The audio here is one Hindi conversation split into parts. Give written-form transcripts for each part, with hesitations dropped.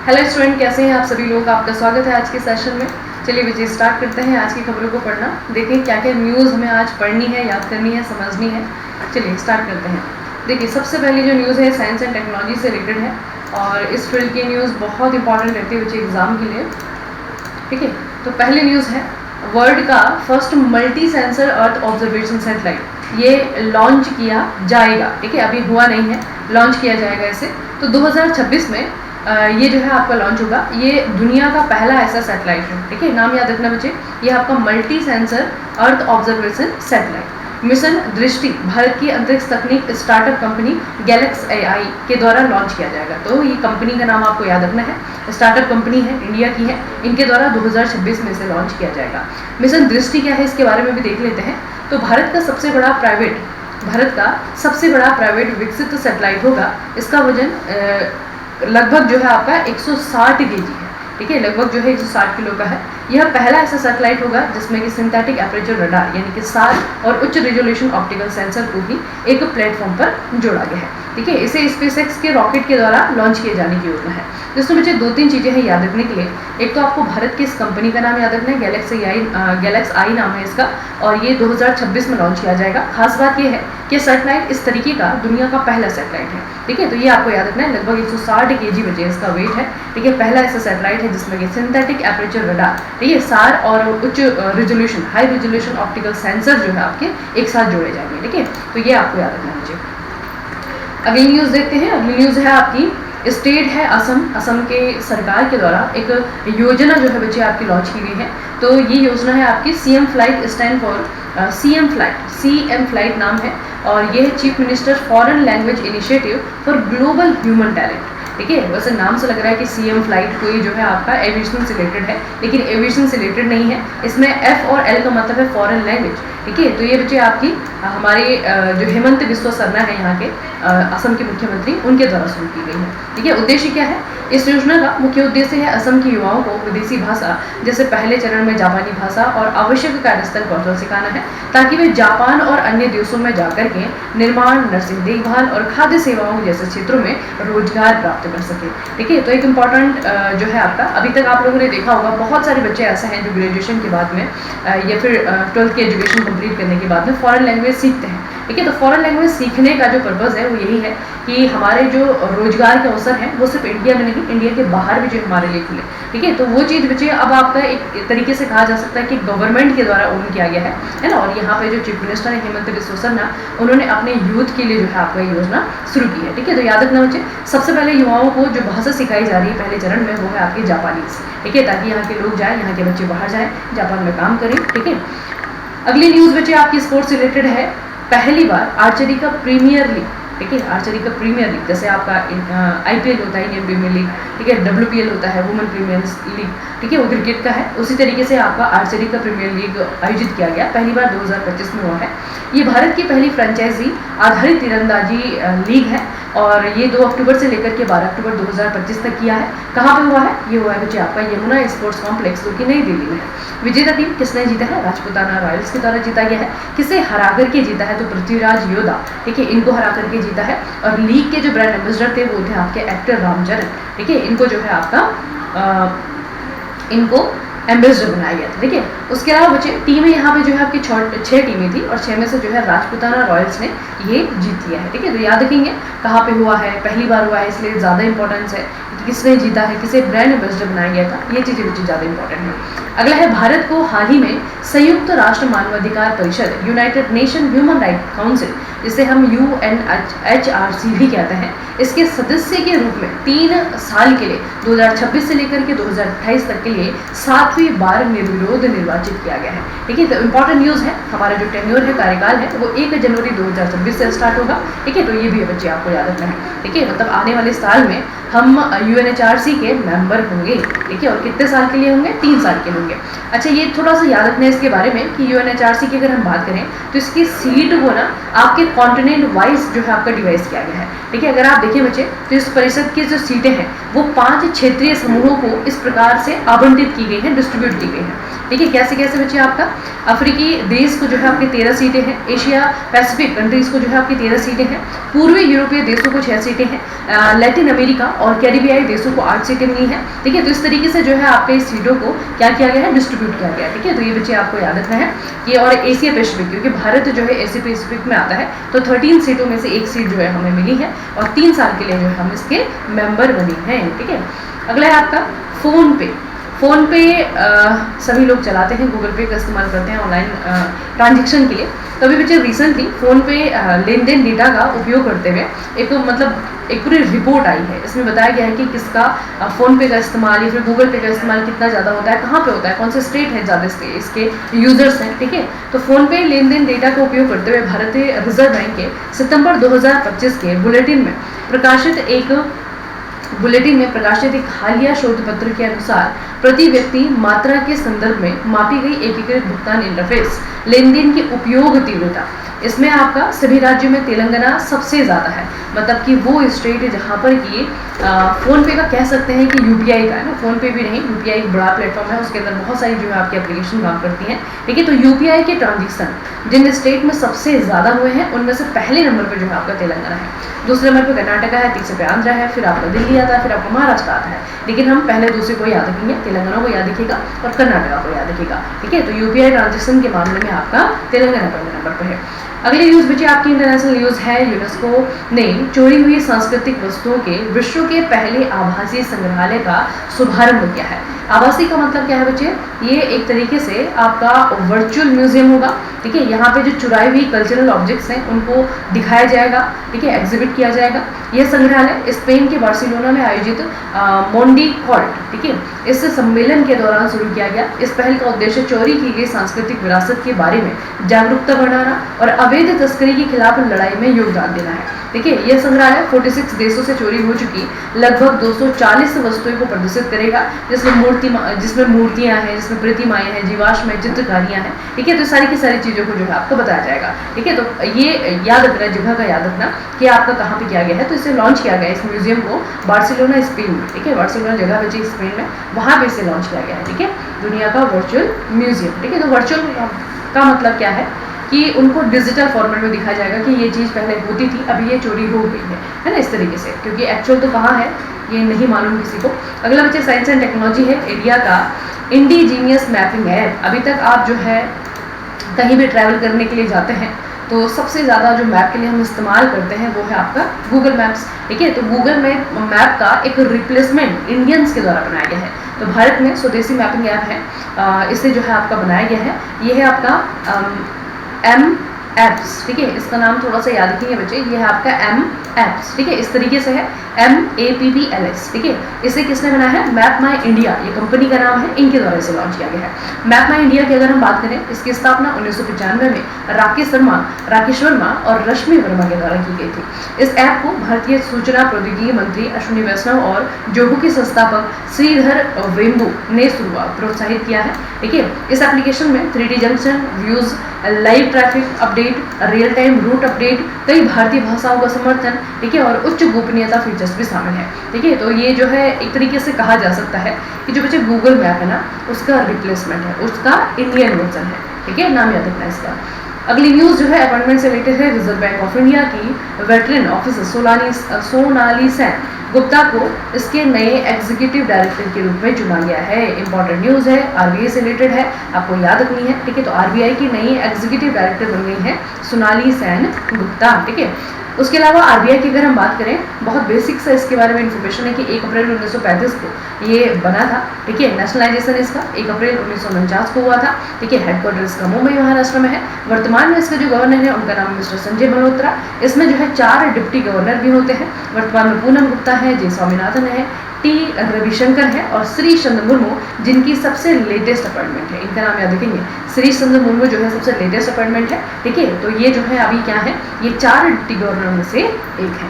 हेलो स्टूडेंट, कैसे हैं आप सभी लोग। आपका स्वागत है आज के सेशन में। चलिए बच्चे स्टार्ट करते हैं आज की खबरों को पढ़ना। देखें क्या क्या न्यूज़ हमें आज पढ़नी है, याद करनी है, समझनी है। चलिए स्टार्ट करते हैं। देखिए सबसे पहली जो न्यूज़ है साइंस एंड टेक्नोलॉजी से रिलेटेड है और इस फील्ड की न्यूज़ बहुत इंपॉर्टेंट रहती है बच्चे एग्जाम के लिए। ठीक है, तो पहली न्यूज़ है वर्ल्ड का first multi sensor earth observation satellite ये लॉन्च किया जाएगा। ठीक है, अभी हुआ नहीं है, लॉन्च किया जाएगा इसे। तो 2026 में ये जो है आपका लॉन्च होगा। ये दुनिया का पहला ऐसा सैटेलाइट है। ठीक है, नाम याद रखना बच्चे, ये आपका multi sensor earth observation satellite mission दृष्टि भारत की अंतरिक्ष तकनीक स्टार्टअप कंपनी गैलेक्स AI के द्वारा लॉन्च किया जाएगा। तो ये कंपनी का नाम आपको याद रखना है, स्टार्टअप कंपनी है, इंडिया की है, इनके द्वारा 2026 में इसे लॉन्च किया जाएगा। मिशन दृष्टि क्या है इसके बारे में भी देख लेते हैं। तो भारत का सबसे बड़ा प्राइवेट विकसित सैटेलाइट होगा। इसका वजन लगभग जो है आपका 160 kg है। ठीक है, लगभग जो है 160 किलो का है। यह पहला ऐसा सैटेलाइट होगा जिसमें कि सिंथेटिक एपरेचर रडार यानी कि सार और उच्च रेजोल्यूशन ऑप्टिकल सेंसर को भी एक प्लेटफॉर्म पर जोड़ा गया है। ठीक है, इसे स्पेसएक्स के रॉकेट के द्वारा लॉन्च किए जाने की योजना है। दोस्तों बच्चे 2-3 चीज़ें हैं याद रखने के लिए। एक तो आपको भारत की इस कंपनी का नाम याद रखना है, गैलेक्स आई नाम है इसका, और ये 2026 में लॉन्च किया जाएगा। खास बात ये है कि सैटेलाइट इस तरीके का दुनिया का पहला सैटेलाइट है। ठीक है, तो ये आपको याद रखना है, लगभग 160 kg बचे इसका वेट है। ठीक है, पहला ऐसा सैटेलाइट है जिसमें कि सिंथेटिक एपरेचर रडार, ठीक है, सार और उच्च resolution high resolution optical sensor जो है आपके एक साथ जोड़े जाएंगे। ठीक है, तो ये आपको याद रखना मुझे। अगली न्यूज़ देखते हैं। अगली न्यूज़ है आपकी स्टेट है असम के सरकार के द्वारा एक योजना जो है बच्चे आपकी लॉन्च की गई है। तो ये योजना है आपकी CM flight, stand for CM flight नाम है, और ये है chief minister foreign language initiative for global human talent. ठीक है, वैसे नाम से लग रहा है कि CM फ्लाइट कोई जो है आपका एविएशन से रिलेटेड है, लेकिन एविएशन से रिलेटेड नहीं है। इसमें F और L का मतलब है फॉरेन लैंग्वेज। ठीक है, तो ये बच्चे आपकी हमारे जो हेमंत बिस्वा शर्मा है यहाँ के असम के मुख्यमंत्री, उनके द्वारा शुरू की गई है। ठीक है, उद्देश्य क्या है इस योजना का? मुख्य उद्देश्य है असम के युवाओं को विदेशी भाषा जैसे पहले चरण में जापानी भाषा और आवश्यक कार्यस्थल कौशल सिखाना है, ताकि वे जापान और अन्य देशों में जाकर के निर्माण, नर्सिंग देखभाल और खाद्य सेवाओं जैसे क्षेत्रों में रोजगार प्राप्त कर सके। ठीक है, तो एक इम्पॉर्टेंट जो है आपका, अभी तक आप लोगों ने देखा होगा बहुत सारे बच्चे ऐसे हैं जो ग्रेजुएशन के बाद में या फिर 12th की एजुकेशन कंप्लीट करने के बाद में फॉरेन लैंग्वेज सीखते हैं। ठीक है, तो फॉरेन लैंग्वेज सीखने का जो पर्पज़ है वो यही है कि हमारे जो रोजगार के अवसर हैं वो सिर्फ इंडिया में नहीं, इंडिया के बाहर भी जो हमारे लिए खुले। ठीक है, तो वो चीज़ बच्चे अब आपका एक तरीके से कहा जा सकता है कि गवर्नमेंट के द्वारा ओन किया गया है ना। और यहाँ पे जो चीफ मिनिस्टर है हेमंत बिस्वा शर्मा, उन्होंने अपने यूथ के लिए जो है आपका योजना शुरू की है। ठीक है, तो याद रखना बच्चे, सबसे पहले युवाओं को जो भाषा सिखाई जा रही है पहले चरण में वो है आपकी जापानीज। ठीक है, ताकि यहाँ के लोग जाएँ, यहाँ के बच्चे बाहर जाएँ, जापान में काम करें। ठीक है, अगली न्यूज़ बच्चे आपकी स्पोर्ट्स से रिलेटेड है। पहली बार आर्चरी का प्रीमियर लीग, ठीक है, आर्चरी का प्रीमियर लीग जैसे आपका IPL होता है, इंडियन प्रीमियर लीग, ठीक है, WPL होता है, वुमेन प्रीमियर लीग, ठीक है, वो क्रिकेट का है। उसी तरीके से आपका आर्चरी का प्रीमियर लीग आयोजित किया गया, पहली बार 2025 में हुआ है। ये भारत की पहली फ्रेंचाइजी आधारित तीरंदाजी लीग है और ये 2 अक्टूबर से लेकर के 12 अक्टूबर 2025 तक किया है। कहाँ पे हुआ है? ये हुआ है बच्चे आपका यमुना स्पोर्ट्स कॉम्प्लेक्स, जो कि नई दिल्ली में है। विजेता टीम किसने जीता है? राजपुताना रॉयल्स के द्वारा जीता गया है। किसे हरा करके जीता है? तो पृथ्वीराज योद्धा, ठीक है, इनको हरा करके जीता है। और लीग के जो ब्रांड एम्बेसडर थे वो थे आपके एक्टर रामचरण। ठीक है, इनको जो है आपका इनको एम्बेसडर बनाया गया था। ठीक है, उसके अलावा बच्चे टीमें यहाँ पे जो है आपकी 6 टीमें थी और 6 में से जो है राजपुताना रॉयल्स ने ये जीत लिया है। ठीक है, तो याद रखेंगे कहाँ पे हुआ है, पहली बार हुआ है, इसलिए ज़्यादा इंपॉर्टेंस है कि किसने जीता है, किसे ब्रांड एम्बेसडर बनाया गया था, ये चीज़ें बच्चे ज़्यादा इंपॉर्टेंट है। अगला है भारत को हाल ही में संयुक्त राष्ट्र मानवाधिकार परिषद United nation human right council, जिसे हम UNHRC भी कहते हैं, इसके सदस्य के रूप में 3 साल के लिए 2026 से लेकर के 2028 तक के लिए 7वीं बार निर्विरोध निर्वाचित किया गया है। ठीक है, तो इंपॉर्टेंट न्यूज़ है, हमारा जो टेन्योर है, कार्यकाल है, वो 1 जनवरी 2026 से स्टार्ट होगा। ठीक है, तो ये भी बच्चे आपको याद रखना है। ठीक है, मतलब आने वाले साल में हम UNHRC के मेंबर होंगे। ठीक है, और कितने साल के लिए होंगे? 3 साल के होंगे। अच्छा, ये थोड़ा सा याद रखना है इसके बारे में कि UNHRC की अगर हम बात करें तो इसकी सीट को ना आपके कॉन्टिनेंट वाइज जो है आपका डिवाइस किया गया है। ठीक है, अगर आप देखें बच्चे तो इस परिषद की जो सीटें हैं वो 5 क्षेत्रीय समूहों को इस प्रकार से आवंटित की गई हैं, डिस्ट्रीब्यूट की गई हैं। ठीक है, कैसे कैसे बच्चे आपका अफ्रीकी देश को जो है आपकी 13 सीटें हैं, एशिया पैसिफिक कंट्रीज़ को जो है आपकी 13 सीटें हैं, पूर्वी यूरोपीय देशों को 6 सीटें हैं, लैटिन अमेरिका और कैरिबियाई देशों को 8 सीटें मिली हैं। ठीक है, तो इस तरीके से जो है आपके इस सीटों को क्या किया गया है, डिस्ट्रीब्यूट किया गया है। ठीक है, तो ये बच्चे आपको याद रखना है कि, और एशिया पैसिफिक, क्योंकि भारत जो है एशिया पैसिफिक में आता है, तो 13 सीटों में से एक सीट जो है हमें मिली है और 3 साल के लिए जो है हम इसके मेंबर बने हैं। ठीक है, अगला है आपका फ़ोन पे। फ़ोन पे सभी लोग चलाते हैं, गूगल पे का इस्तेमाल करते हैं ऑनलाइन ट्रांजेक्शन के लिए। तो अभी बच्चे रिसेंटली फ़ोन पे लेन देन डेटा का उपयोग करते हुए एक पूरी रिपोर्ट आई है। इसमें बताया गया है कि किसका फ़ोन पे का इस्तेमाल या फिर गूगल पे का इस्तेमाल कितना ज़्यादा होता है, कहाँ पे होता है, कौन से स्टेट है ज़्यादा इसके यूज़र्स हैं। ठीक है, तो फ़ोन पे लेन देन डेटा का उपयोग करते हुए भारतीय रिजर्व बैंक के सितंबर 2025 के बुलेटिन में प्रकाशित एक हालिया शोध पत्र के अनुसार प्रति व्यक्ति मात्रा के संदर्भ में मापी गई एकीकृत भुगतान इंटरफेस लेन देन की उपयोग तीव्रता, इसमें आपका सभी राज्यों में तेलंगाना सबसे ज़्यादा है। मतलब कि वो स्टेट है जहाँ पर कि फ़ोन पे का कह सकते हैं कि यूपीआई का है ना, फ़ोन पे भी नहीं, यूपीआई एक बड़ा प्लेटफॉर्म है, उसके अंदर बहुत सारी जो है आपकी एप्लीकेशन काम करती हैं। ठीक है, तो यूपीआई के ट्रांजेक्शन जिन स्टेट में सबसे ज़्यादा हुए हैं उनमें से पहले नंबर पर जो है आपका तेलंगाना है, दूसरे नंबर पर कर्नाटका है, तीसरे पे आंध्र है, फिर आपका दिल्ली आता है, फिर आपका महाराष्ट्र आता है। लेकिन हम पहले दूसरे को याद रखेंगे, तेलंगाना को याद रखिएगा और कर्नाटका को याद रखिएगा। ठीक है, तो यूपीआई ट्रांजेक्शन के मामले में आपका तेलंगाना पहले नंबर पर है। अगली न्यूज़ बच्चे आपकी इंटरनेशनल न्यूज़ है। यूनेस्को ने चोरी हुई सांस्कृतिक वस्तुओं के विश्व के पहले आभासी संग्रहालय का शुभारंभ किया है। आभासी का मतलब क्या है बच्चे, ये एक तरीके से आपका वर्चुअल म्यूजियम होगा। ठीक है, यहाँ पे जो चुराई हुई कल्चरल ऑब्जेक्ट्स हैं उनको दिखाया जाएगा। ठीक है, एग्जिबिट किया जाएगा। यह संग्रहालय स्पेन के बार्सिलोना में आयोजित मोंडी कॉल्ट, ठीक है, इस सम्मेलन के दौरान शुरू किया गया। इस पहल का उद्देश्य चोरी की गई सांस्कृतिक विरासत के बारे में जागरूकता बढ़ाना और अवैध तस्करी के खिलाफ लड़ाई में योगदान देना है। ठीक है, यह संग्रहालय 46 देशों से चोरी हो चुकी लगभग 240 वस्तुओं को प्रदर्शित करेगा, जिसमें मूर्तियां हैं, जिसमें प्रतिमाएं हैं, जीवाश्म है, चित्रकारियां हैं। ठीक है, तो सारी की सारी चीज़ों को जो है आपको बताया जाएगा। ठीक है, तो ये याद रखना, जगह का याद रखना कि आपका कहाँ पे किया गया है। तो इसे लॉन्च किया गया है, इस म्यूजियम को बार्सिलोना स्पेन में। ठीक है, बार्सिलोना जगह बची स्पेन में, वहाँ पे इसे लॉन्च किया गया है। ठीक है, दुनिया का वर्चुअल म्यूजियम। ठीक है, तो वर्चुअल का मतलब क्या है कि उनको डिजिटल फॉर्मेट में दिखाया जाएगा कि ये चीज़ पहले होती थी, अभी ये चोरी हो गई है ना, इस तरीके से, क्योंकि एक्चुअल तो कहाँ है ये नहीं मालूम किसी को। अगला बच्चे साइंस एंड टेक्नोलॉजी है। इंडिया का इंडिजीनियस मैपिंग ऐप। अभी तक आप जो है कहीं भी ट्रैवल करने के लिए जाते हैं तो सबसे ज़्यादा जो मैप के लिए हम इस्तेमाल करते हैं वो है आपका गूगल मैप्स। ठीक है, तो गूगल मैप का एक रिप्लेसमेंट इंडियंस के द्वारा बनाया गया है। तो भारत में स्वदेशी मैपिंग ऐप है, इसे जो है आपका बनाया गया है। ये है आपका एम एप्स। ठीक है, इसका नाम थोड़ा सा याद रखेंगे बच्चे, ये है आपका एम एप्स। ठीक है, इस तरीके से है MAPPLS। ठीक है, इसे किसने बनाया है, मैप माई इंडिया, ये कंपनी का नाम है, इनके द्वारा इसे लॉन्च किया गया है। मैप माई इंडिया की अगर हम बात करें, इसकी स्थापना 1995 में राकेश वर्मा और रश्मि वर्मा के द्वारा की गई थी। इस ऐप को भारतीय सूचना प्रौद्योगिकी मंत्री अश्विनी वैष्णव और जोहू के संस्थापक श्रीधर वेम्बू ने प्रोत्साहित किया है। ठीक है, इस एप्लीकेशन में 3D junction, views, live traffic update, real time route update, कई भारतीय भाषाओं का समर्थन, ठीक है, और उच्च गोपनीयता फीचर्स भी शामिल है। ठीक है, तो ये जो है एक तरीके से कहा जा सकता है कि जो बच्चे गूगल मैप है ना, उसका रिप्लेसमेंट है, उसका इंडियन वर्जन है। ठीक है, नाम याद रखना इसका। अगली न्यूज़ जो है अपॉइंटमेंट से रिलेटेड है। रिजर्व बैंक ऑफ इंडिया की वेटरन ऑफिसर सोनाली सेन गुप्ता को इसके नए एग्जीक्यूटिव डायरेक्टर के रूप में चुना गया है। इंपॉर्टेंट न्यूज़ है, आरबीआई से रिलेटेड है, आपको याद रखनी है। ठीक है, तो आरबीआई की नई एग्जीक्यूटिव डायरेक्टर बन गई है सोनाली सेन गुप्ता। ठीक है, उसके अलावा आरबीआई की अगर हम बात करें, बहुत बेसिक सा इसके बारे में इन्फॉर्मेशन है कि 1 अप्रैल 1935 को ये बना था। ठीक है, नेशनलाइजेशन इसका 1 अप्रैल 1949 को हुआ था। ठीक है, हेडक्वार्टर इसका मुंबई महाराष्ट्र में है। वर्तमान में इसके जो गवर्नर है उनका नाम मिस्टर संजय मल्होत्रा। इसमें जो है 4 डिप्टी गवर्नर भी होते हैं। वर्तमान में पूनम गुप्ता है, जे स्वामीनाथन है, टी रविशंकर है और श्री चंद्र मुर्मू, जिनकी सबसे लेटेस्ट अपॉइंटमेंट है। इनका नाम याद रखेंगे, श्री चंद्र मुर्मू जो है सबसे लेटेस्ट अपॉइंटमेंट है। ठीक है, तो ये जो है अभी क्या है, ये 4 डिप्टी गवर्नर में से एक है।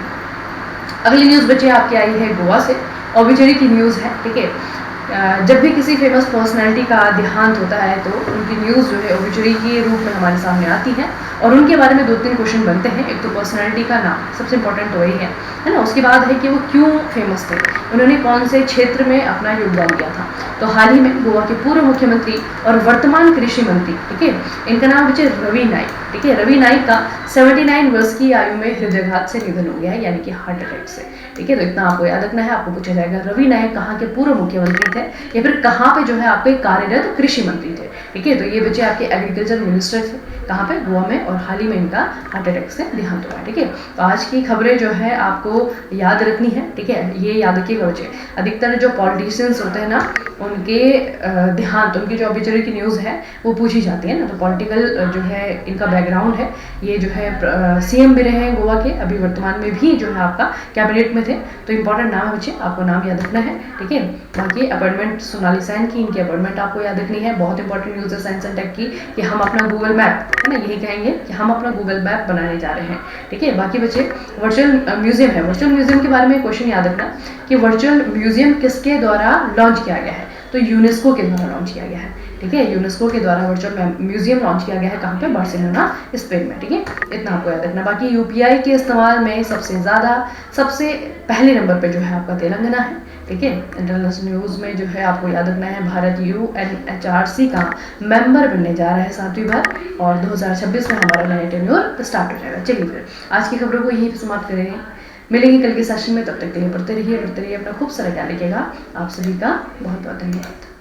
अगली न्यूज़ बच्चे आपकी आई है गोवा से, ऑबिचरी की न्यूज़ है। ठीक है, जब भी किसी फेमस पर्सनैलिटी का देहांत होता है तो उनकी न्यूज़ जो है ओबिचुरी के रूप में हमारे सामने आती है और उनके बारे में 2-3 क्वेश्चन बनते हैं। एक तो पर्सनैलिटी का नाम, सबसे इंपॉर्टेंट तो वही है ना। उसके बाद है कि वो क्यों फेमस थे, उन्होंने कौन से क्षेत्र में अपना योगदान दिया था। तो हाल ही में गोवा के पूर्व मुख्यमंत्री और वर्तमान कृषि मंत्री, ठीक है, इनका नाम बचे रवि नाइक, ठीक है। रवि नाइक का 79 वर्ष की आयु में हृदयघात से निधन हो गया है, यानी कि हार्ट अटैक से, ठीक है। तो इतना आपको याद रखना है। आपको पूछा जाएगा रवि नायक कहाँ के पूर्व मुख्यमंत्री थे या फिर कहाँ पे जो है आपके कार्यरत कृषि मंत्री थे, ठीक है। तो ये बच्चे आपके एग्रीकल्चर मिनिस्टर थे, कहाँ पे, गोवा में, और हाल ही में इनका हार्ट अटैक से देहांत हुआ है, ठीक है। तो आज की खबरें जो है आपको याद रखनी है, ठीक है, ये याद रखिएगा बच्चे। अधिकतर जो पॉलिटिशियंस होते हैं ना, उनके देहांत, उनकी जो ऑब्ituary की न्यूज़ है वो पूछी जाती है ना, तो पॉलिटिकल जो है इनका बैकग्राउंड है। ये जो है सीएम भी रहे हैं गोवा के, अभी वर्तमान में भी जो है आपका कैबिनेट में थे। तो इंपॉर्टेंट नाम है बच्चे, आपको नाम याद रखना है, ठीक है। बाकी अपॉइंटमेंट सोनाली सैन की, इनकी अपॉइंटमेंट आपको याद रखनी है। बहुत इंपॉर्टेंट न्यूज़ है साइंस एंड टेक की कि हम अपना गूगल मैप, है ना, यही कहेंगे कि हम अपना गूगल मैप बनाने जा रहे हैं, ठीक है। बाकी बच्चे वर्चुअल म्यूजियम है, वर्चुअल म्यूजियम के बारे में क्वेश्चन याद रखना कि वर्चुअल म्यूजियम किसके द्वारा लॉन्च किया गया है, तो यूनेस्को के द्वारा लॉन्च किया गया है, ठीक है। यूनेस्को के द्वारा वर्चुअल म्यूजियम लॉन्च किया गया है, कहाँ पे, बार्सिलोना, स्पेन में, ठीक है। इतना आपको याद रखना। बाकी यूपीआई के इस्तेमाल में सबसे पहले नंबर पे जो है आपका तेलंगाना है, ठीक है। इंटरनेशनल न्यूज़ में जो है आपको याद रखना है, भारत UNHRC का मेंबर बनने जा रहा है 7वीं बार, और 2026 में हमारा नया टेन्योर स्टार्ट हो जाएगा। चलिए फिर आज की खबरों को यहीं पर समाप्त करेंगे, मिलेंगे कल के सेशन में। तब तक के लिए पढ़ते रहिए, अपना खूब सारा ख्याल रखिएगा। आप सभी का बहुत बहुत धन्यवाद।